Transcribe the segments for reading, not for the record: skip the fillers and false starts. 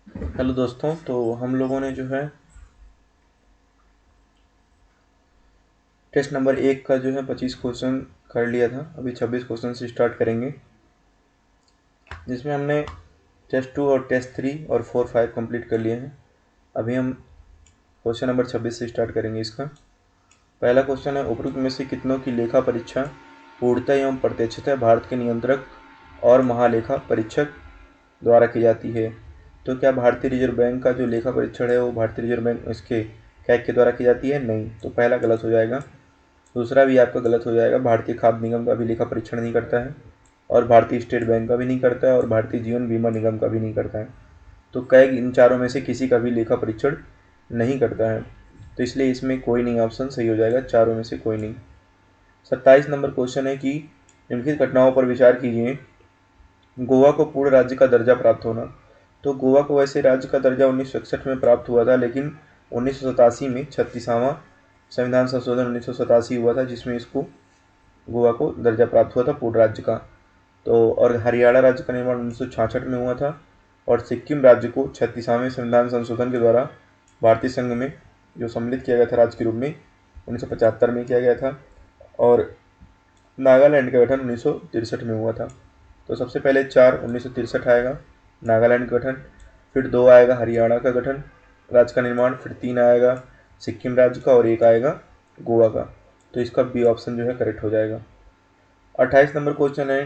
Hello दोस्तों, तो हम लोगों ने जो है टेस्ट नंबर 1 का जो है 25 क्वेश्चन कर लिया था। अभी 26 क्वेश्चन से स्टार्ट करेंगे, जिसमें हमने टेस्ट 2 और टेस्ट 3 और 4 5 कंप्लीट कर लिए हैं। अभी हम क्वेश्चन नंबर 26 से स्टार्ट करेंगे इसका। पहला क्वेश्चन है, उपरोक्त में से कितनों की लेखा परीक्षा पूर्णतः एवं प्रत्यक्षतः भारत के नियंत्रक और महालेखा परीक्षक द्वारा की जाती है? तो क्या भारतीय रिजर्व बैंक का जो लेखा परीक्षण है वो भारतीय रिजर्व बैंक इसके कैग के द्वारा की जाती है? नहीं, तो पहला गलत हो जाएगा। दूसरा भी आपका गलत हो जाएगा, भारतीय खाद्य निगम का भी लेखा परीक्षण नहीं करता है, और भारतीय स्टेट बैंक का भी नहीं करता है, और भारतीय जीवन बीमा निगम का भी नहीं करता है। तो कैग इन चारों में से किसी का भी लेखा परीक्षण नहीं करता है, तो इसलिए इसमें कोई नहीं ऑप्शन सही हो जाएगा, चारों में से कोई नहीं। 27 नंबर क्वेश्चन है कि निम्नलिखित घटनाओं पर विचार कीजिए। गोवा को पूर्ण राज्य का दर्जा प्राप्त होना। तो गोवा को वैसे राज्य का दर्जा 1961 में प्राप्त हुआ था, लेकिन 1987 में 36वां संविधान संशोधन 1987 हुआ था, जिसमें इसको गोवा को दर्जा प्राप्त हुआ था पूर्ण राज्य का। तो और हरियाणा राज्य का निर्माण 1966 में हुआ था, और सिक्किम राज्य को 36वें संविधान संशोधन के द्वारा भारतीय संघ में जो सम्मिलित किया गया था राज्य के रूप में 1975 में किया गया था, और नागालैंड का गठन 1963 में हुआ था। तो सबसे पहले 4 1963 आएगा नागालैंड का गठन, फिर 2 आएगा हरियाणा का गठन राज्य का निर्माण, फिर 3 आएगा सिक्किम राज्य का, और 1 आएगा गोवा का। तो इसका बी ऑप्शन जो है करेक्ट हो जाएगा। 28 नंबर क्वेश्चन है,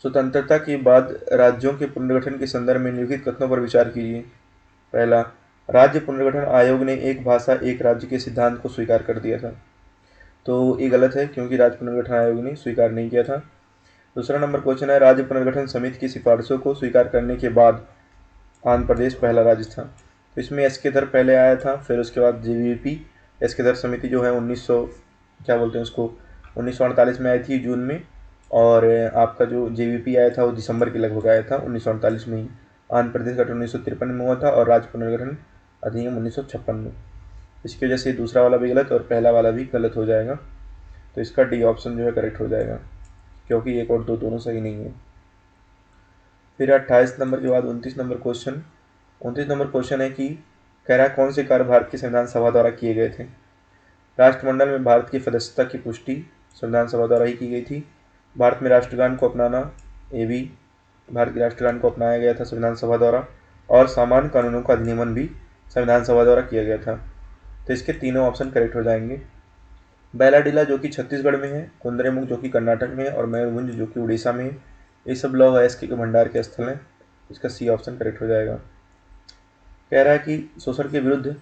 स्वतंत्रता के बाद राज्यों के पुनर्गठन के संदर्भ में निम्नलिखित कथनों पर विचार कीजिए। पहला, राज्य पुनर्गठन आयोग ने एक भाषा एक राज्य के सिद्धांत को स्वीकार कर दिया था। तो ये गलत है, क्योंकि राज्य पुनर्गठन आयोग ने स्वीकार नहीं किया था। दूसरा नंबर क्वेश्चन है, राज्य पुनर्गठन समिति की सिफारिशों को स्वीकार करने के बाद आंध्र प्रदेश पहला राज्य था। तो इसमें एस के दर पहले आया था, फिर उसके बाद जीवीपी एस के दर समिति जो है 1900 क्या बोलते हैं उसको 1948 में आई थी जून में, और आपका जो जेवीपी आया था वो दिसंबर के लगभग आया था 1948 में ही। आंध्र प्रदेश गठन 1953 में हुआ था, और राज्य पुनर्गठन अधिनियम 1956 में। इसकी वजह से दूसरा वाला भी गलत और पहला वाला भी गलत हो जाएगा, तो इसका डी ऑप्शन जो है करेक्ट हो जाएगा, क्योंकि 1 और 2 दोनों सही नहीं है। फिर 28 नंबर के बाद 29 नंबर क्वेश्चन। 29 नंबर क्वेश्चन है कि कह रहा है कौन से कार्य भारत की संविधान सभा द्वारा किए गए थे? राष्ट्रमंडल में भारत की सदस्यता की पुष्टि संविधान सभा द्वारा ही की गई थी। भारत में राष्ट्रगान को अपनाना, ये भी भारत के राष्ट्रगान को अपनाया गया था संविधान सभा द्वारा, और सामान्य कानूनों का अधिनियमन भी संविधान सभा द्वारा किया गया था। तो इसके तीनों ऑप्शन करेक्ट हो जाएंगे। बैलाडिला जो कि छत्तीसगढ़ में है, कुंद्रेमुख जो कि कर्नाटक में है, और मयूरभंज जो कि उड़ीसा में है। ये सब लौह अयस्क के भंडार के स्थल हैं। इसका सी ऑप्शन करेक्ट हो जाएगा। कह रहा है कि शोषण के विरुद्ध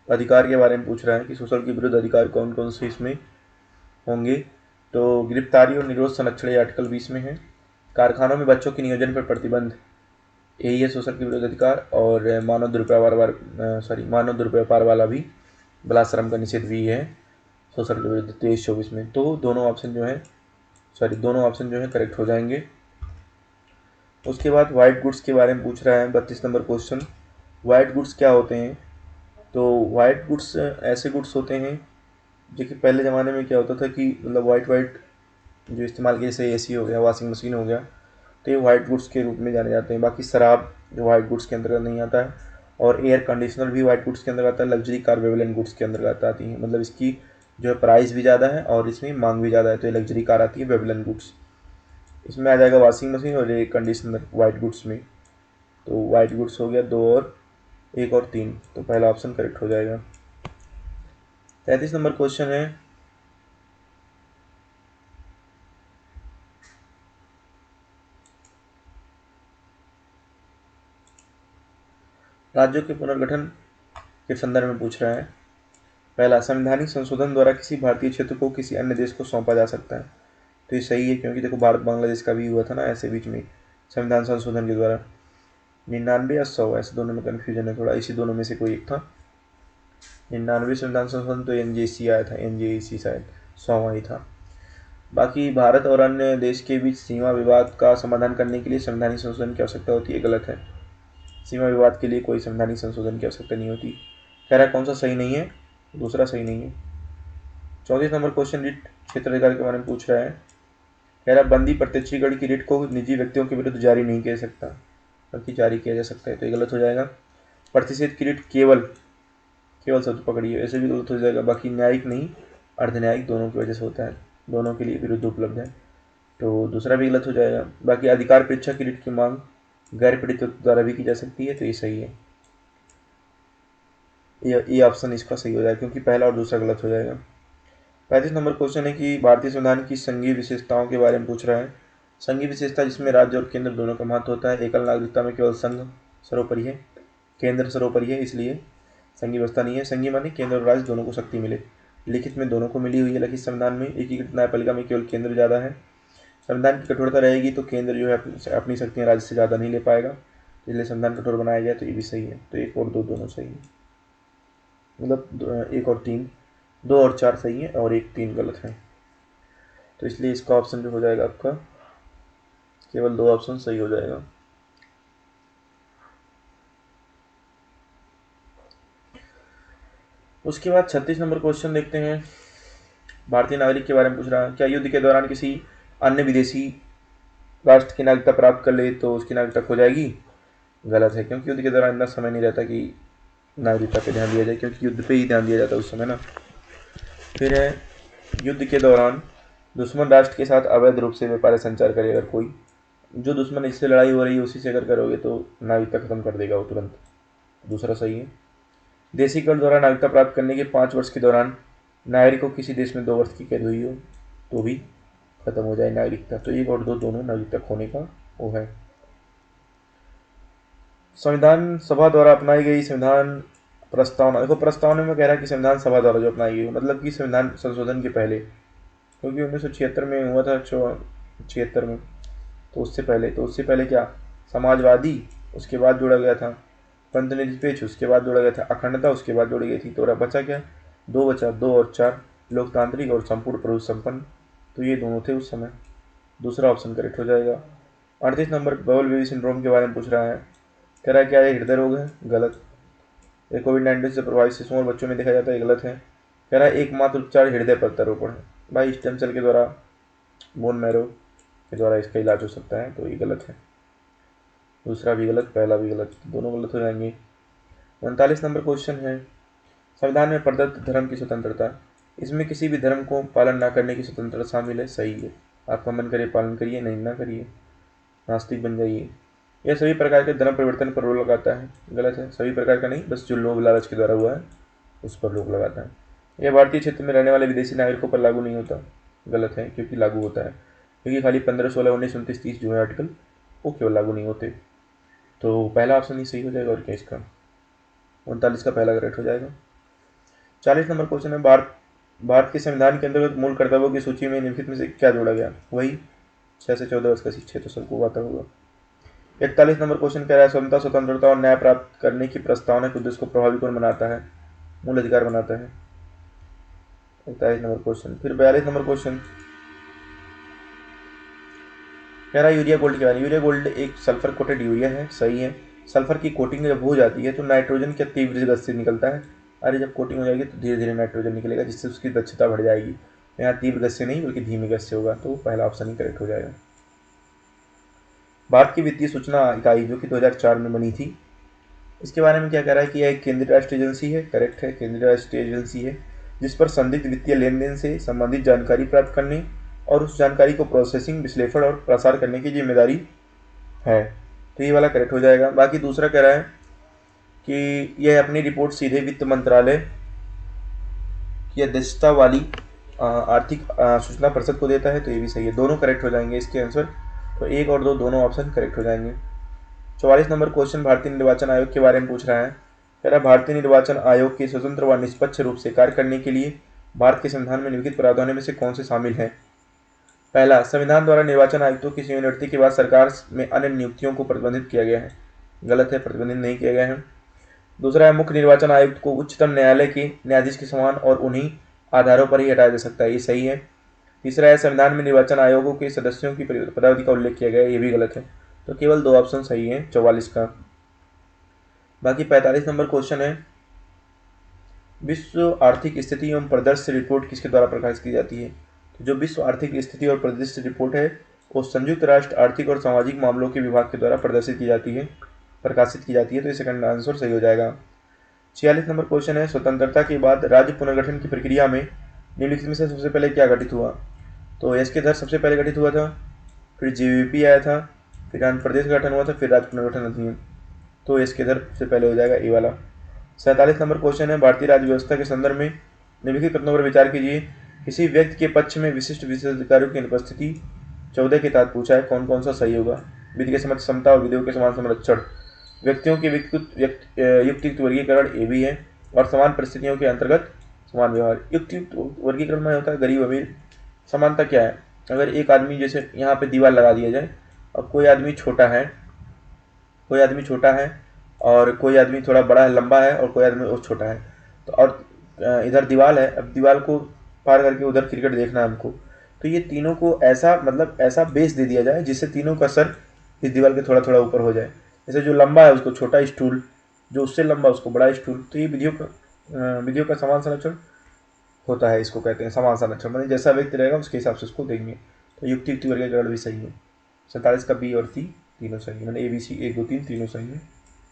अधिकार के बारे में पूछ रहा है कि शोषण के विरुद्ध अधिकार कौन कौन से इसमें होंगे। तो गिरफ्तारी और निरोध संरक्षण ये आर्टिकल 20 में है। कारखानों में बच्चों के नियोजन पर प्रतिबंध, यही है शोषण के विरुद्ध अधिकार। और मानव दुर्व्यापार वाला भी बलाश्रम का निषेध भी है शोषण के विरुद्ध 23-24 में। तो दोनों ऑप्शन जो है करेक्ट हो जाएंगे। उसके बाद वाइट गुड्स के बारे में पूछ रहा है 32 नंबर क्वेश्चन। वाइट गुड्स क्या होते हैं? तो वाइट गुड्स ऐसे गुड्स होते हैं जो कि पहले ज़माने में क्या होता था कि मतलब वाइट वाइट जो इस्तेमाल किए, जैसे एसी हो गया, वॉशिंग मशीन हो गया, तो ये वाइट गुड्स के रूप में जाने जाते हैं। बाकी शराब जो वाइट गुड्स के अंतर्गत नहीं आता है, और एयर कंडीशनर भी वाइट गुड्स के अंतर्गत आता है। लग्जरी कार वेवलेंट गुड्स के अंतर्गत आती है, मतलब इसकी जो है प्राइस भी ज़्यादा है और इसमें मांग भी ज़्यादा है, तो ये लग्जरी कार आती है वेवलेंट गुड्स। इसमें आ जाएगा वॉशिंग मशीन और एयर कंडीशनर वाइट गुड्स में। तो वाइट गुड्स हो गया 2 और 1 और 3, तो पहला ऑप्शन करेक्ट हो जाएगा। 33 नंबर क्वेश्चन है, राज्यों के पुनर्गठन के संदर्भ में पूछ रहा है। पहला, संवैधानिक संशोधन द्वारा किसी भारतीय क्षेत्र को किसी अन्य देश को सौंपा जा सकता है। तो ये सही है, क्योंकि देखो भारत बांग्लादेश का भी हुआ था ना ऐसे बीच में संविधान संशोधन के द्वारा। 99 या 100, ऐसे दोनों में कन्फ्यूजन है थोड़ा, इसी दोनों में से कोई एक था। 99 संविधान संशोधन तो एनजेसी आया था, एनजेसी शायद 100वां ही था। बाकी भारत और अन्य देश के बीच सीमा विवाद का समाधान करने के लिए संवैधानिक संशोधन की आवश्यकता होती है, गलत है। सीमा विवाद के लिए कोई संवैधानिक संशोधन की आवश्यकता नहीं होती। कह रहा है कौन सा सही नहीं है? दूसरा सही नहीं है। 34 नंबर क्वेश्चन रिट क्षेत्राधिकार के बारे में पूछ रहा है। कह रहा है बंदी प्रत्यक्षीकरण की रिट को निजी व्यक्तियों के विरुद्ध जारी नहीं किया सकता। बाकी जारी किया जा सकता है, तो ये गलत हो जाएगा। प्रतिषेध किरीट केवल शब्द पकड़िए, ऐसे भी गलत हो जाएगा। बाकी न्यायिक नहीं, अर्धन्यायिक दोनों की वजह से होता है, दोनों के लिए विरुद्ध उपलब्ध है, तो दूसरा भी गलत हो जाएगा। बाकी अधिकार परीक्षा किरीट की मांग गैर पीड़ित द्वारा भी की जा सकती है, तो ये सही है, ये ऑप्शन इसका सही हो जाएगा, क्योंकि पहला और दूसरा गलत हो जाएगा। 35 नंबर क्वेश्चन है कि भारतीय संविधान की संघीय विशेषताओं के बारे में पूछ रहा है। संघीय विशेषता जिसमें राज्य और केंद्र दोनों का महत्व होता है। एकल नागरिकता में केवल संघ सर्वोपरि है, केंद्र सर्वोपरि है, इसलिए संघीय व्यवस्था नहीं है। संघीय माने केंद्र और राज्य दोनों को शक्ति मिले, लिखित में दोनों को मिली हुई है, लेकिन संविधान में एकीकृत न्यायपालिका में केवल केंद्र ज़्यादा है। संविधान की कठोरता रहेगी तो केंद्र जो है अपनी शक्तियाँ राज्य से ज़्यादा नहीं ले पाएगा, इसलिए संविधान कठोर बनाया गया, तो ये भी सही है। तो 1 और 2 दोनों सही है, मतलब 1 और 3, 2 और 4 सही है और 1 3 गलत है, तो इसलिए इसका ऑप्शन जो हो जाएगा आपका केवल 2 ऑप्शन सही हो जाएगा। उसके बाद 36 नंबर क्वेश्चन देखते हैं। भारतीय नागरिक के बारे में पूछ रहा है। क्या युद्ध के दौरान किसी अन्य विदेशी राष्ट्र की नागरिकता प्राप्त कर ले तो उसकी नागरिकता खो जाएगी? गलत है, क्योंकि युद्ध के दौरान इतना समय नहीं रहता कि नागरिकता पे ध्यान दिया जाए, क्योंकि युद्ध पे ही ध्यान दिया जाता है उस समय ना। फिर है युद्ध के दौरान दुश्मन राष्ट्र के साथ अवैध रूप से व्यापार संचार करे अगर कोई, जो दुश्मन जिससे लड़ाई हो रही है उसी से अगर करोगे तो नागरिकता खत्म कर देगा वो तुरंत, दूसरा सही है। देशी कर द्वारा नागरिकता प्राप्त करने के 5 वर्ष के दौरान नागरिक को किसी देश में 2 वर्ष की कैद हुई हो तो भी खत्म हो जाए नागरिकता, तो 1 और 2 दोनों नागरिकता खोने का वो है। संविधान सभा द्वारा अपनाई गई संविधान प्रस्तावना, देखो प्रस्तावना में कह रहा है कि संविधान सभा द्वारा जो अपनाई गई, मतलब कि संविधान संशोधन के पहले, क्योंकि 1976 में हुआ था, 76 में, तो उससे पहले क्या समाजवादी, उसके बाद जोड़ा गया था पंथनिरपेक्ष, उसके बाद जोड़ा गया था अखंडता, उसके बाद जोड़ी गई थी, तो बचा क्या 2 बचा, 2 और 4 लोकतांत्रिक और संपूर्ण प्रभु संपन्न, तो ये दोनों थे उस समय, दूसरा ऑप्शन करेक्ट हो जाएगा। 38 नंबर बबल बेबी सिंड्रोम के बारे में पूछ रहा है। कह रहा है क्या ये हृदय रोग है? गलत, ये कोविड-19 से प्रभावित शिशुओं और बच्चों में देखा जाता है, गलत है। कह रहा है एकमात्र उपचार हृदय प्रत्यारोपण है, भाई स्टेम सेल के द्वारा, बोन मैरो के द्वारा इसका इलाज हो सकता है, तो ये गलत है, दूसरा भी गलत, पहला भी गलत, दोनों गलत हो जाएंगे। 39 नंबर क्वेश्चन है। संविधान में प्रदत्त धर्म की स्वतंत्रता, इसमें किसी भी धर्म को पालन न करने की स्वतंत्रता शामिल है, सही है। आपका मन करे पालन करिए, नहीं ना करिए, नास्तिक बन जाइए। यह सभी प्रकार के धर्म परिवर्तन पर रोक लगाता है, गलत है, सभी प्रकार का नहीं, बस जो लोभ लालच के द्वारा हुआ है उस पर रोक लगाता है। यह भारतीय क्षेत्र में रहने वाले विदेशी नागरिकों पर लागू नहीं होता, गलत है, क्योंकि लागू होता है, क्योंकि खाली 15, 16, 19, 29, 30 जो है आर्टिकल वो केवल लागू नहीं होते, तो पहला ऑप्शन ही सही हो जाएगा। और क्या इसका 39 का पहला करेक्ट हो जाएगा। 40 नंबर क्वेश्चन है। भारत के संविधान के अंतर्गत मूल कर्तव्यों की सूची में निम्नलिखित में से क्या जोड़ा गया? वही 6 से 14 वर्ष का शिक्षा, तो सबको आता होगा। 41 नंबर क्वेश्चन कह रहा है समता, स्वतंत्रता और न्याय प्राप्त करने की प्रस्तावना के उद्देश्य को प्रभावी कौन बनाता है? मूल अधिकार बनाता है। 41 नंबर क्वेश्चन। फिर 42 नंबर क्वेश्चन कह रहा है यूरिया गोल्ड के बारे में। यूरिया गोल्ड एक सल्फर कोटेड यूरिया है, सही है। सल्फर की कोटिंग जब हो जाती है तो नाइट्रोजन क्या तीव्र गति से निकलता है, अरे जब कोटिंग हो जाएगी तो धीरे धीरे नाइट्रोजन निकलेगा, जिससे उसकी दक्षता बढ़ जाएगी। यहाँ तीव्र गति से नहीं बल्कि धीमी गति से होगा, तो पहला ऑप्शन ही करेक्ट हो जाएगा। भारत की वित्तीय सूचना इकाई जो कि 2004 में बनी थी, इसके बारे में क्या कह रहा है कि यह एक केंद्रीय राष्ट्रीय एजेंसी है, करेक्ट है, केंद्रीय राष्ट्रीय एजेंसी है, जिस पर संदिग्ध वित्तीय लेन देन से संबंधित जानकारी प्राप्त करने और उस जानकारी को प्रोसेसिंग, विश्लेषण और प्रसार करने की जिम्मेदारी है, तो ये वाला करेक्ट हो जाएगा। बाकी दूसरा कह रहा है कि यह अपनी रिपोर्ट सीधे वित्त मंत्रालय की अध्यक्षता वाली आर्थिक सूचना परिषद को देता है, तो ये भी सही है, दोनों करेक्ट हो जाएंगे इसके आंसर, तो 1 और 2 दोनों ऑप्शन करेक्ट हो जाएंगे। 44 नंबर क्वेश्चन भारतीय निर्वाचन आयोग के बारे में पूछ रहा है। कह रहा है भारतीय निर्वाचन आयोग के स्वतंत्र व निष्पक्ष रूप से कार्य करने के लिए भारत के संविधान में निम्नलिखित प्रावधानों में से कौन से शामिल हैं? पहला, संविधान द्वारा निर्वाचन आयुक्तों की सेवानिवृत्ति के बाद सरकार में अन्य नियुक्तियों को प्रतिबंधित किया गया है, गलत है, प्रतिबंधित नहीं किया गया है। दूसरा है मुख्य निर्वाचन आयुक्त को उच्चतम न्यायालय के न्यायाधीश के समान और उन्हीं आधारों पर ही हटाया जा सकता है, ये सही है। तीसरा है संविधान में निर्वाचन आयोगों के सदस्यों की पदावधि का उल्लेख किया गया है, ये भी गलत है, तो केवल 2 ऑप्शन सही है 44 का। बाकी 45 नंबर क्वेश्चन है विश्व आर्थिक स्थिति एवं परिदृश्य रिपोर्ट किसके द्वारा प्रकाशित की जाती है? तो जो विश्व आर्थिक स्थिति और परिदृश्य रिपोर्ट है वो संयुक्त राष्ट्र आर्थिक और सामाजिक मामलों के विभाग के द्वारा प्रकाशित की जाती है। तो ये सेकंड आंसर सही हो जाएगा। 46 नंबर क्वेश्चन है, स्वतंत्रता के बाद राज्य पुनर्गठन की प्रक्रिया में निम्नलिखित में से सबसे पहले क्या गठित हुआ? तो एस के दर सबसे पहले गठित हुआ था, फिर जीवीपी आया था, फिर आंध्र प्रदेश का गठन हुआ था, फिर राज्य पुनर्गठन अधिनियम। तो एस के दर सबसे पहले हो जाएगा ए वाला। 47 नंबर क्वेश्चन है, भारतीय राज्य व्यवस्था के संदर्भ में निम्नलिखित कथनों पर विचार कीजिए। किसी व्यक्ति के पक्ष में विशिष्ट विशेषाधिकारियों की अनुपस्थिति 14 के तहत पूछा है, कौन कौन सा सही होगा? विधि के समक्ष समता और विधियों के समान संरक्षण, व्यक्तियों के युक्तियुक्त वर्गीकरण ए भी है, और समान परिस्थितियों के अंतर्गत समान व्यवहार। युक्तियुक्त वर्गीकरण में होता है गरीब अमीर। समानता क्या है? अगर एक आदमी, जैसे यहाँ पे दीवार लगा दिया जाए, अब कोई आदमी छोटा है और कोई आदमी थोड़ा बड़ा है, लंबा है, और कोई आदमी और छोटा है, तो और इधर दीवार है, अब दीवार को पार करके उधर क्रिकेट देखना है हमको, तो ये तीनों को ऐसा बेस दे दिया जाए जिससे तीनों का सर इस दीवार के थोड़ा थोड़ा ऊपर हो जाए। जैसे जो लंबा है उसको छोटा स्टूल, जो उससे लंबा उसको बड़ा स्टूल। तो ये विधियों का समान संरक्षण होता है, इसको कहते हैं समान संरक्षण। मतलब जैसा व्यक्ति रहेगा उसके हिसाब से उसको देंगे। तो युक्ति वर्गीकरण भी सही है। 47 का बी और सी तीनों सही है, मैंने ए बी सी 1 2 3 तीनों सही है,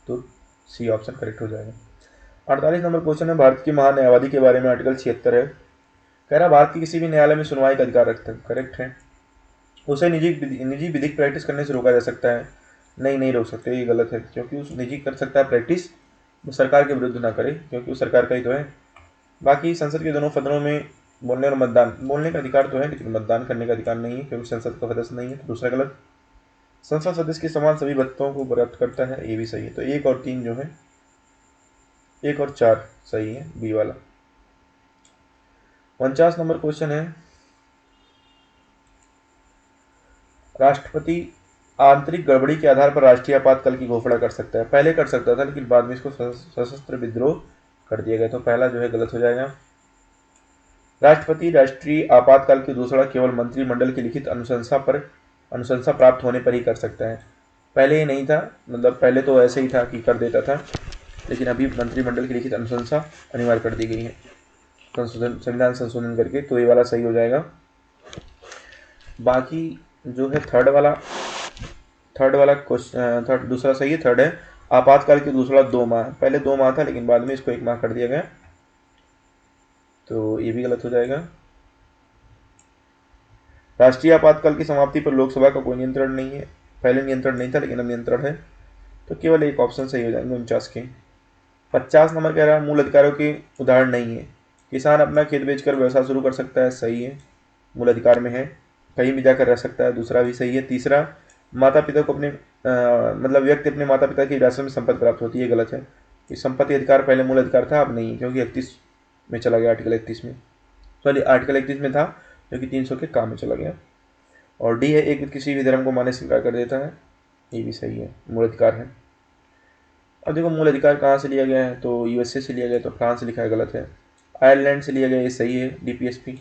तो सी ऑप्शन करेक्ट हो जाएगा। 48 नंबर क्वेश्चन है, भारत की महान्यायवादी के बारे में आर्टिकल 76 है। कह रहा भारत की किसी भी न्यायालय में सुनवाई का अधिकार रखता है, करेक्ट है। उसे निजी विधिक प्रैक्टिस करने से रोका जा सकता है, नहीं रोक सकते, ये गलत है, क्योंकि उस निजी कर सकता है प्रैक्टिस, वो सरकार के विरुद्ध ना करे, क्योंकि वो सरकार का ही तो है। बाकी संसद के दोनों सदनों में बोलने का अधिकार तो है, लेकिन मतदान करने का अधिकार नहीं है, क्योंकि संसद का सदस्य नहीं है, तो दूसरा गलत। संसद सदस्य के समान सभी भत्तों को प्राप्त करता है, ये भी सही है। तो 1 और 3 जो है, 1 और 4 सही है, बी वाला। 49 नंबर क्वेश्चन है, राष्ट्रपति आंतरिक गड़बड़ी के आधार पर राष्ट्रीय आपातकाल की घोषणा कर सकता है। पहले कर सकता था, लेकिन बाद में इसको सशस्त्र विद्रोह कर दिया गया, तो पहला जो है गलत हो जाएगा। राष्ट्रपति राष्ट्रीय आपातकाल की घोषणा केवल मंत्रिमंडल की लिखित अनुशंसा प्राप्त होने पर ही कर सकता है। पहले ये नहीं था, मतलब पहले तो ऐसे ही था कि कर देता था, लेकिन अभी मंत्रिमंडल की लिखित अनुशंसा अनिवार्य कर दी गई है संविधान संशोधन करके, तो ये वाला सही हो जाएगा। बाकी जो है थर्ड वाला क्वेश्चन, दूसरा सही है, थर्ड है, आपातकाल की दूसरा 2 माह, पहले 2 माह था, लेकिन बाद में इसको 1 माह कर दिया गया, तो ये भी गलत हो जाएगा। राष्ट्रीय आपातकाल की समाप्ति पर लोकसभा का कोई नियंत्रण नहीं है, पहले नियंत्रण नहीं था, लेकिन अब नियंत्रण है, तो केवल एक ऑप्शन सही हो जाएंगे 49 के। 50 नंबर कह रहा है, मूल अधिकारों के उदाहरण नहीं है। किसान अपना खेत बेचकर व्यवसाय शुरू कर सकता है, सही है, मूल अधिकार में है। कहीं भी जाकर रह सकता है, दूसरा भी सही है। तीसरा, माता पिता को मतलब व्यक्ति अपने माता पिता की विरासत में संपत्ति प्राप्त होती है, गलत है। कि संपत्ति अधिकार पहले मूल अधिकार था, अब नहीं, क्योंकि 31 में चला गया, आर्टिकल 31 में, सॉरी आर्टिकल 31 में था, जो कि 300 के काम में चला गया। और डी है, एक किसी भी धर्म को मान्य स्वीकार कर देता है, ये भी सही है, मूल अधिकार है। अब देखो मूल अधिकार कहाँ से लिया गया है, तो यूएसए से लिया गया, तो फ्रांस से लिखा है, गलत है। आयरलैंड से लिया गया, ये सही है, डीपीएसपी।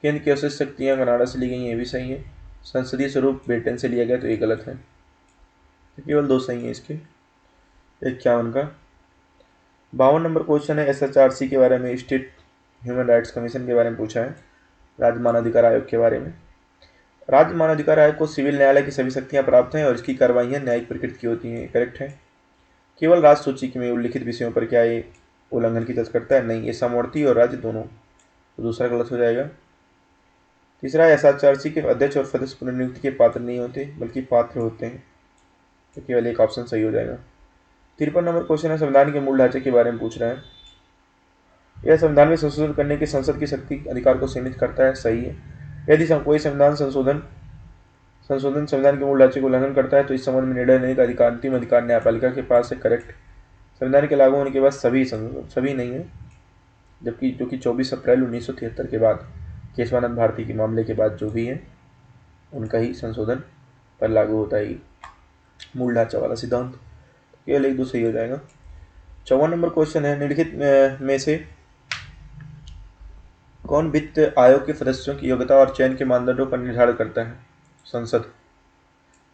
केंद्र की अवशिष्ट शक्तियाँ कनाडा से ली गई, ये भी सही है। संसदीय स्वरूप ब्रिटेन से लिया गया, तो ये गलत है, तो केवल 2 सही है इसके। 51 का 52 नंबर क्वेश्चन है, एसएचआरसी के बारे में, स्टेट ह्यूमन राइट्स कमीशन के बारे में पूछा है, राज्य मानवाधिकार आयोग के बारे में। राज्य मानवाधिकार आयोग को सिविल न्यायालय की सभी शक्तियाँ प्राप्त हैं और इसकी कार्रवाइयाँ न्यायिक प्रकृति की होती हैं, करेक्ट है। केवल राज्य सूची में उल्लिखित विषयों पर क्या ये उल्लंघन की तज करता है, नहीं, ये समवर्ती और राज्य दोनों, तो दूसरा गलत हो जाएगा। तीसरा, एसएचआरसी के अध्यक्ष और सदस्य पुनर्नियुक्ति के पात्र नहीं होते, बल्कि पात्र होते हैं, तो केवल एक ऑप्शन सही हो जाएगा। 53 नंबर क्वेश्चन है, संविधान के मूल ढांचे के बारे में पूछ रहा है। यह संविधान में संशोधन करने की संसद की शक्ति अधिकार को सीमित करता है, सही है। यदि कोई संशोधन संविधान के मूल ढांचे को उल्लंघन करता है, तो इस संबंध में निर्णय लेने का अधिकार अंतिम अधिकार न्यायपालिका के पास है, करेक्ट। संविधान के लागू होने के बाद सभी नहीं है, जबकि जो कि 24 अप्रैल 1973 के बाद केशवानंद भारती के मामले के बाद जो भी है उनका ही संशोधन पर लागू होता है मूल ढांचा वाला सिद्धांत, केवल 1 2 सही हो जाएगा। 54 नंबर क्वेश्चन है, निम्नलिखित में से कौन वित्त आयोग के सदस्यों की योग्यता और चयन के मानदंडों पर निर्धारण करता है? संसद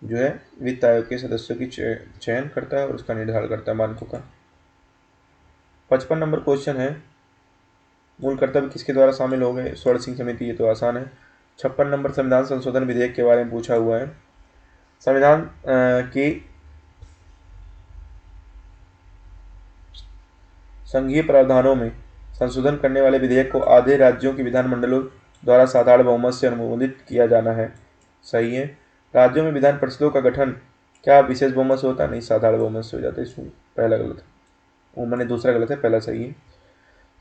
जो है वित्त आयोग के सदस्यों की चयन करता है और उसका निर्धारण करता है मानकों का। 55 नंबर क्वेश्चन है, मूल कर्तव्य किसके द्वारा शामिल हो गए? स्वर्ण सिंह समिति, ये तो आसान है। 56 नंबर संविधान संशोधन विधेयक के बारे में पूछा हुआ है। संविधान की संघीय प्रावधानों में संशोधन करने वाले विधेयक को आधे राज्यों के विधानमंडलों द्वारा साधारण बहुमत से अनुमोदित किया जाना है। सही है। राज्यों में विधान परिषदों का गठन क्या विशेष बहुमत से होता है? नहीं, साधारण बहुमत से हो जाता है। इसमें पहला गलत है, वो मैंने दूसरा गलत है, पहला सही है।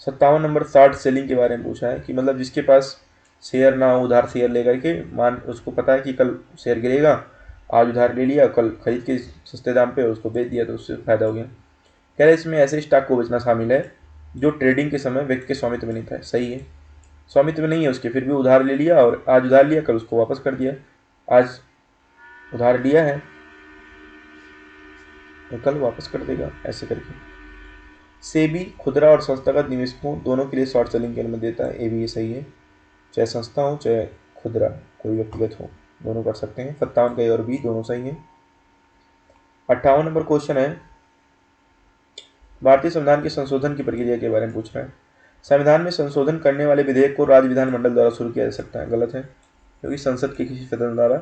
57 नंबर शॉर्ट सेलिंग के बारे में पूछा है कि मतलब जिसके पास शेयर ना हो, उधार शेयर लेकर के, मान उसको पता है कि कल शेयर गिरेगा, आज उधार ले लिया, कल खरीद के सस्ते दाम पे उसको बेच दिया तो उससे फायदा हो गया। कह रहे इसमें ऐसे स्टॉक को बेचना शामिल है जो ट्रेडिंग के समय व्यक्ति के स्वामित्व में नहीं था। सही है, स्वामित्व में नहीं है उसके, फिर भी उधार ले लिया और आज उधार लिया, कल उसको वापस कर दिया। आज उधार लिया है तो कल वापस कर देगा, ऐसे करके। सेबी खुदरा और संस्थागत निवेशकों दोनों के लिए शॉर्ट सेलिंग की अनुमति देता है। ये भी सही है, चाहे संस्था हो चाहे खुदरा, कोई व्यक्तिगत हो, दोनों कर सकते हैं। 57 का और बी दोनों सही है। 58 नंबर क्वेश्चन है भारतीय संविधान के संशोधन की प्रक्रिया के बारे में पूछ रहा है। संविधान में संशोधन करने वाले विधेयक को राज्य विधानमंडल द्वारा शुरू किया जा सकता है। गलत है, क्योंकि संसद के किसी सदन द्वारा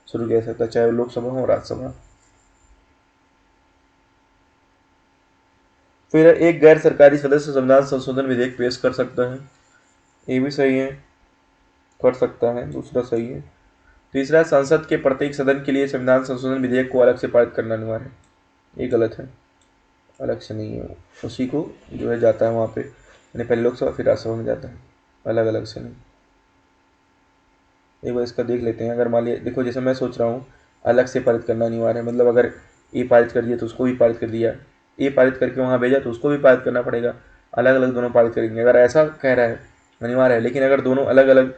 शुरू किया जा सकता है, चाहे वो लोकसभा हो राज्यसभा। फिर एक गैर सरकारी सदस्य संविधान संशोधन विधेयक पेश कर सकता है। ये भी सही है, कर सकता है, दूसरा सही है। तीसरा, संसद के प्रत्येक सदन के लिए संविधान संशोधन विधेयक को अलग से पारित करना अनिवार्य है। ये गलत है, अलग से नहीं है, उसी को जो है जाता है वहाँ पे, यानी पहले लोकसभा फिर राज्यसभा में जाता है, अलग अलग से नहीं। एक बार इसका देख लेते हैं। अगर मान लिया, देखो जैसे मैं सोच रहा हूँ अलग से पारित करना अनिवार्य है, मतलब अगर ये पारित कर दिया तो उसको भी पारित कर दिया, ये पारित करके वहाँ भेजा तो उसको भी पारित करना पड़ेगा, अलग अलग दोनों पारित करेंगे। अगर ऐसा कह रहा है अनिवार्य है, लेकिन अगर दोनों अलग अलग,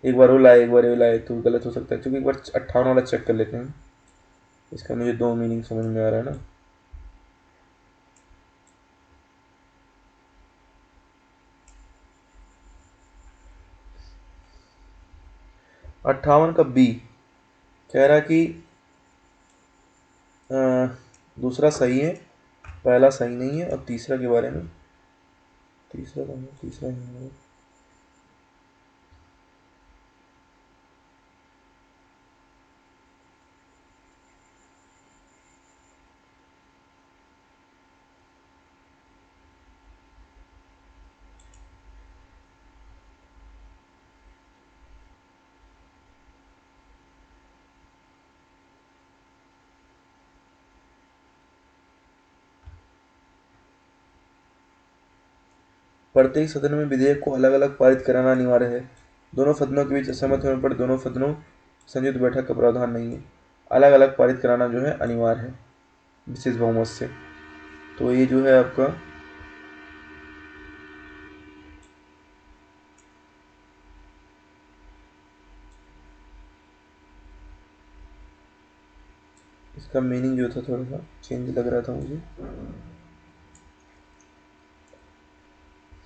एक बार वो लाए एक बार ये लाए, तो गलत हो सकता है। क्योंकि एक बार 58 वाला चेक कर लेते हैं, इसका मुझे दो मीनिंग समझ में आ रहा है ना। अट्ठावन का बी कह रहा कि दूसरा सही है, पहला सही नहीं है, और तीसरा के बारे में, तीसरा नहीं है। प्रत्येक सदन में विधेयक को अलग अलग पारित कराना अनिवार्य है। दोनों सदनों के बीच असहमत होने पर दोनों सदनों संयुक्त बैठक का प्रावधान नहीं है। अलग अलग पारित कराना जो है अनिवार्य है विशेष बहुमत से। तो ये जो है आपका इसका मीनिंग जो था थोड़ा सा चेंज लग रहा था मुझे।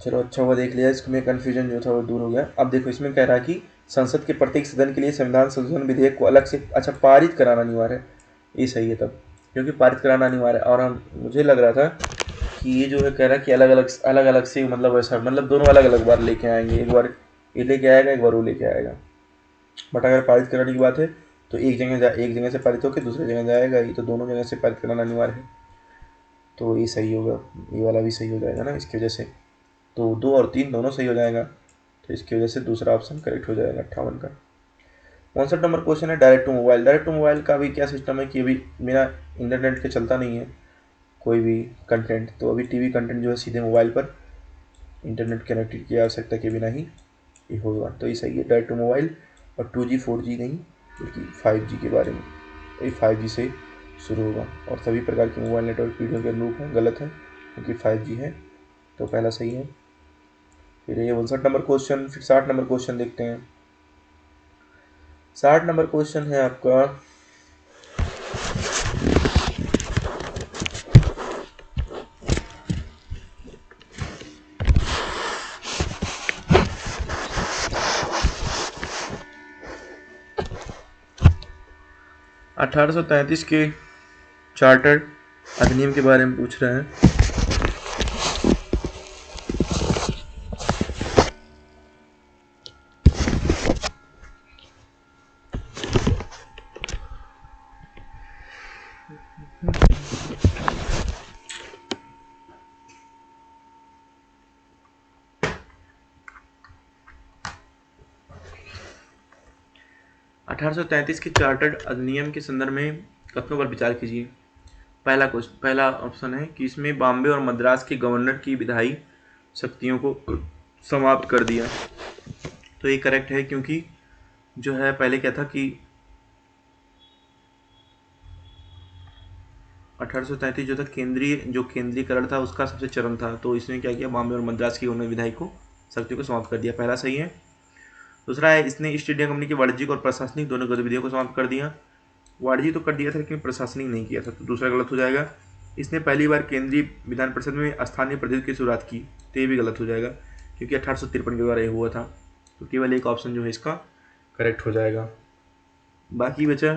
चलो अच्छा हुआ देख लिया, इसमें कन्फ्यूजन जो था वो दूर हो गया। अब देखो इसमें कह रहा है कि संसद के प्रत्येक सदन के लिए संविधान संशोधन विधेयक को अलग से पारित कराना अनिवार्य है। ये सही है तब, क्योंकि पारित कराना अनिवार्य है। और हम मुझे लग रहा था कि ये जो है कह रहा है कि अलग अलग से, मतलब ऐसा, मतलब दोनों अलग अलग बार लेके आएंगे, एक बार ये लेके आएगा एक बार वो लेके आएगा। बट अगर पारित कराने की बात है तो एक जगह से पारित होकर दूसरी जगह जाएगा, ये तो दोनों जगह से पारित कराना अनिवार्य है। तो ये सही होगा, ये वाला भी सही हो जाएगा ना इसकी वजह से। तो 2 और 3 दोनों सही हो जाएगा, तो इसकी वजह से दूसरा ऑप्शन करेक्ट हो जाएगा 58 का। 59 नंबर क्वेश्चन है direct to mobile. Direct to mobile का भी क्या सिस्टम है कि अभी मेरा इंटरनेट के चलता नहीं है कोई भी कंटेंट, तो अभी टीवी कंटेंट जो है सीधे मोबाइल पर इंटरनेट कनेक्टेड की आवश्यकता के बिना ही ये होगा। तो ये सही है डायरेक्ट टू मोबाइल। और 2G 4G नहीं, बल्कि 5G के बारे में, ये 5G से शुरू होगा और सभी प्रकार के मोबाइल नेटवर्क पीढ़ियों के अनुरूप है। गलत है, क्योंकि 5G है, तो पहला सही है। फिर ये 59 नंबर क्वेश्चन। फिर 60 नंबर क्वेश्चन देखते हैं। 60 नंबर क्वेश्चन है आपका 1833 के चार्टर अधिनियम के बारे में पूछ रहे हैं। 1833 के चार्टर्ड अधिनियम के संदर्भ में कथनों पर विचार कीजिए। पहला ऑप्शन है कि इसमें बॉम्बे और मद्रास के गवर्नर की विधायी शक्तियों को समाप्त कर दिया। तो ये करेक्ट है, क्योंकि जो है पहले क्या था कि 1833 जो था केंद्रीकरण था उसका सबसे चरम था, तो इसने क्या किया, बॉम्बे और मद्रास की गवर्नर विधायी को शक्तियों को समाप्त कर दिया। पहला सही है। दूसरा है, इसने ईस्ट इंडिया कंपनी की वाणिज्यिक और प्रशासनिक दोनों गतिविधियों को समाप्त कर दिया। वाणिज्य तो कर दिया था लेकिन प्रशासनिक नहीं किया था, तो दूसरा गलत हो जाएगा। इसने पहली बार केंद्रीय विधान परिषद में स्थानीय प्रतिनिधित्व की शुरुआत की, तो ये भी गलत हो जाएगा, क्योंकि 1853 के द्वारा ये हुआ था। तो केवल एक ऑप्शन जो है इसका करेक्ट हो जाएगा। बाकी बचा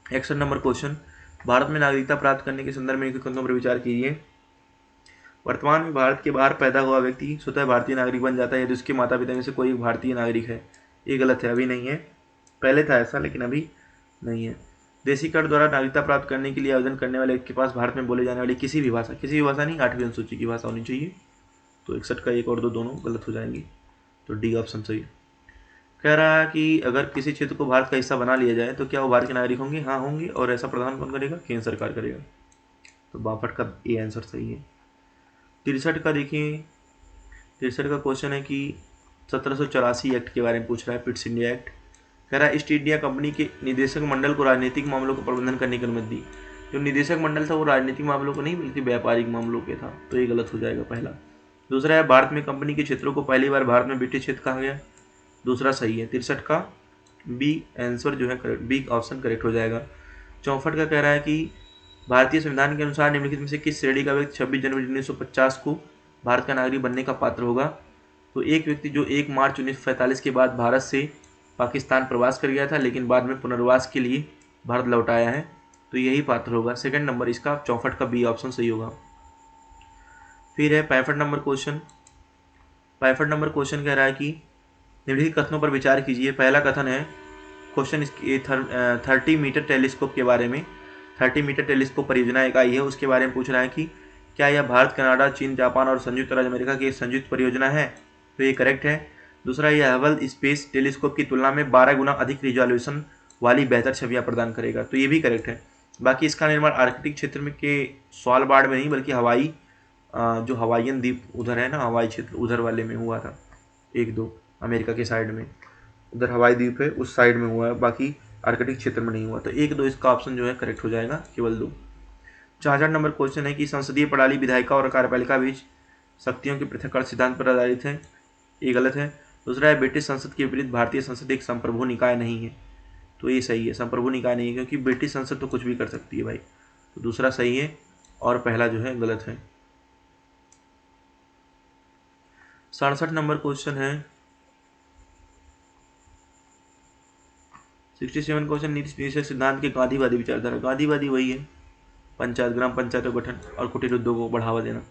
एक्शन नंबर क्वेश्चन, भारत में नागरिकता प्राप्त करने के संदर्भ में कथनों पर विचार कीजिए। वर्तमान में भारत के बाहर पैदा हुआ व्यक्ति स्वतः भारतीय नागरिक बन जाता है यदि उसके माता पिता में से कोई एक भारतीय नागरिक है। ये गलत है, अभी नहीं है, पहले था ऐसा लेकिन अभी नहीं है। देशी कर द्वारा नागरिकता प्राप्त करने के लिए आवेदन करने वाले के पास भारत में बोले जाने वाली किसी भी भाषा नहीं, 8वीं अनुसूची की भाषा होनी चाहिए। तो 61 का 1 और 2 दोनों गलत हो जाएंगे, तो डी ऑप्शन सही है। कह रहा है कि अगर किसी क्षेत्र को भारत का हिस्सा बना लिया जाए तो क्या वो भारत के नागरिक होंगे? हाँ होंगे, और ऐसा प्रावधान कौन करेगा? केंद्र सरकार करेगा। तो 62 का ए आंसर सही है। 63 का देखिए, 63 का क्वेश्चन है कि 1784 एक्ट के बारे में पूछ रहा है, पिट्स इंडिया एक्ट। कह रहा है ईस्ट इंडिया कंपनी के निदेशक मंडल को राजनीतिक मामलों का प्रबंधन करने की अनुमति दी। जो निदेशक मंडल था वो राजनीतिक मामलों को नहीं बल्कि व्यापारिक मामलों के था, तो ये गलत हो जाएगा पहला। दूसरा है, भारत में कंपनी के क्षेत्रों को पहली बार भारत में ब्रिटिश क्षेत्र कहा गया, दूसरा सही है। 63 का बी आंसर जो है करेक्ट, बी ऑप्शन करेक्ट हो जाएगा। 64 का कह रहा है कि भारतीय संविधान के अनुसार निम्नलिखित में से किस श्रेणी का व्यक्ति 26 जनवरी 1950 को भारत का नागरिक बनने का पात्र होगा? तो एक व्यक्ति जो 1 मार्च 1945 के बाद भारत से पाकिस्तान प्रवास कर गया था लेकिन बाद में पुनर्वास के लिए भारत लौट आया है, तो यही पात्र होगा। सेकंड नंबर इसका 64 का बी ऑप्शन सही होगा। फिर है 65 नंबर क्वेश्चन। 65 नंबर क्वेश्चन कह रहा है कि निम्नलिखित कथनों पर विचार कीजिए। पहला कथन है, क्वेश्चन 30 मीटर टेलीस्कोप के बारे में, 30 मीटर टेलीस्कोप परियोजना एक आई है, उसके बारे में पूछ रहा है कि क्या यह भारत, कनाडा, चीन, जापान और संयुक्त राज्य अमेरिका की एक संयुक्त परियोजना है? तो ये करेक्ट है। दूसरा, यह हबल स्पेस टेलीस्कोप की तुलना में 12 गुना अधिक रिजोल्यूशन वाली बेहतर छवियां प्रदान करेगा, तो ये भी करेक्ट है। बाकी इसका निर्माण आर्कटिक क्षेत्र में के स्वालबार्ड में नहीं बल्कि हवाई जो हवाईयन द्वीप उधर है ना, हवाई क्षेत्र उधर वाले में हुआ था, 1-2 अमेरिका के साइड में, उधर हवाई द्वीप है उस साइड में हुआ है, बाकी आर्कटिक क्षेत्र में नहीं हुआ। तो 1-2 इसका ऑप्शन जो है करेक्ट हो जाएगा, केवल 2। 64 नंबर क्वेश्चन है कि संसदीय प्रणाली विधायिका और कार्यपालिका बीच शक्तियों के पृथक्करण सिद्धांत पर आधारित है, ये गलत है। दूसरा है, ब्रिटिश संसद के विपरीत भारतीय संसद एक संप्रभु निकाय नहीं है, तो ये सही है, संप्रभु निकाय नहीं है क्योंकि ब्रिटिश संसद तो कुछ भी कर सकती है भाई, तो दूसरा सही है और पहला जो है गलत है। 67 नंबर क्वेश्चन है, 67 क्वेश्चन, नीति निषेध सिद्धांत के गांधीवादी विचारधारा। गांधीवादी वही है, पंचायत, ग्राम पंचायतों का गठन और कुटीर उद्योगों को बढ़ावा देना।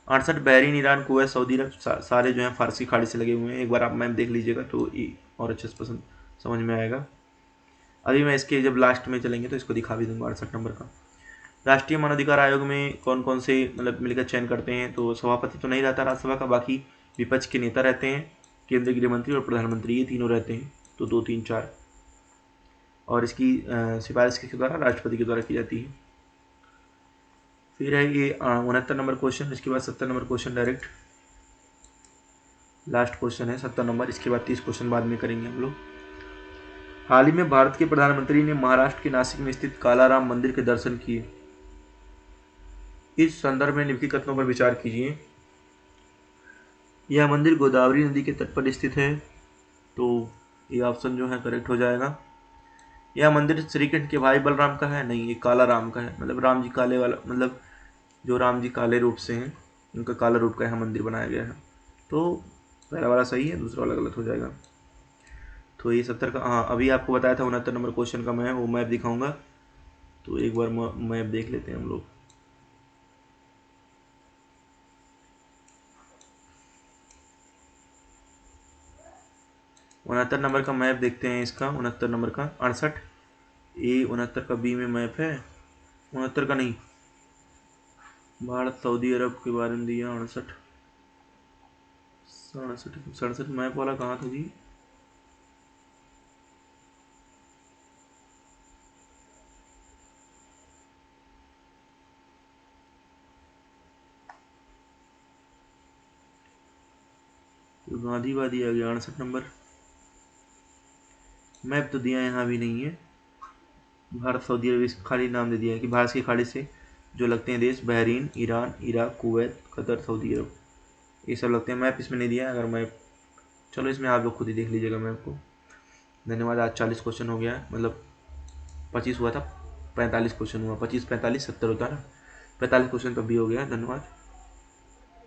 68, बहरीन, ईरान, कुवैत, सऊदी अरब सारे जो है फारसी खाड़ी से लगे हुए हैं, एक बार आप मैप देख लीजिएगा तो और अच्छे से पसंद समझ में आएगा। अभी मैं इसके जब लास्ट में चलेंगे तो इसको दिखा भी दूंगा। 68 नंबर का, राष्ट्रीय मानवाधिकार आयोग में कौन कौन से मतलब मिलकर चयन करते हैं? तो सभापति तो नहीं रहता राज्यसभा का, बाकी विपक्ष के नेता रहते हैं, केंद्रीय गृह मंत्री और प्रधानमंत्री, ये तीनों रहते हैं, तो 2, 3, 4। और इसकी सिफारिश किसके द्वारा? राष्ट्रपति के द्वारा की जाती है। फिर है ये 69 नंबर क्वेश्चन, इसके बाद 70 number question direct last question है 70 नंबर, इसके बाद 30 क्वेश्चन बाद में करेंगे हम लोग। हाल ही में भारत के प्रधानमंत्री ने महाराष्ट्र के नासिक में स्थित कालाराम मंदिर के दर्शन किए। इस संदर्भ में निम्नलिखित कथनों पर विचार कीजिए। यह मंदिर गोदावरी नदी के तट पर स्थित है, तो ये ऑप्शन जो है करेक्ट हो जाएगा। यह मंदिर श्री कृष्ण के भाई बलराम का है? नहीं, ये काला राम का है, मतलब राम जी काले वाला, मतलब जो राम जी काले रूप से हैं उनका काला रूप का यहाँ मंदिर बनाया गया है, तो पहला वाला सही है, दूसरा वाला गलत हो जाएगा। तो ये 70 का, हाँ अभी आपको बताया था 69 नंबर क्वेश्चन का मैं वो मैप दिखाऊंगा, तो एक बार मैप देख लेते हैं हम लोग। उनहत्तर नंबर का मैप देखते हैं इसका, 69 नंबर का 68, ए 69 का बी में मैप है, 69 का नहीं, भारत सऊदी अरब के बारे में दिया 68, 67 मैप वाला कहाँ था जी? तो गांधीवादी आ गया 68 नंबर। मैप तो दिया यहाँ भी नहीं है। भारत सऊदी अरब खाली नाम दे दिया है कि भारत की खाड़ी से जो लगते हैं देश Bahrain, Iran, Iraq, Kuwait, Qatar, Saudi Arab, ये सब लगते हैं। मैप इसमें नहीं दिया है। अगर मैप, चलो इसमें आप लोग खुद ही देख लीजिएगा मैप को। धन्यवाद। आज 40 क्वेश्चन हो गया, मतलब 25 हुआ था, 45 क्वेश्चन हुआ। 25 45 70 होता है ना, 45 क्वेश्चन तब भी हो गया। धन्यवाद।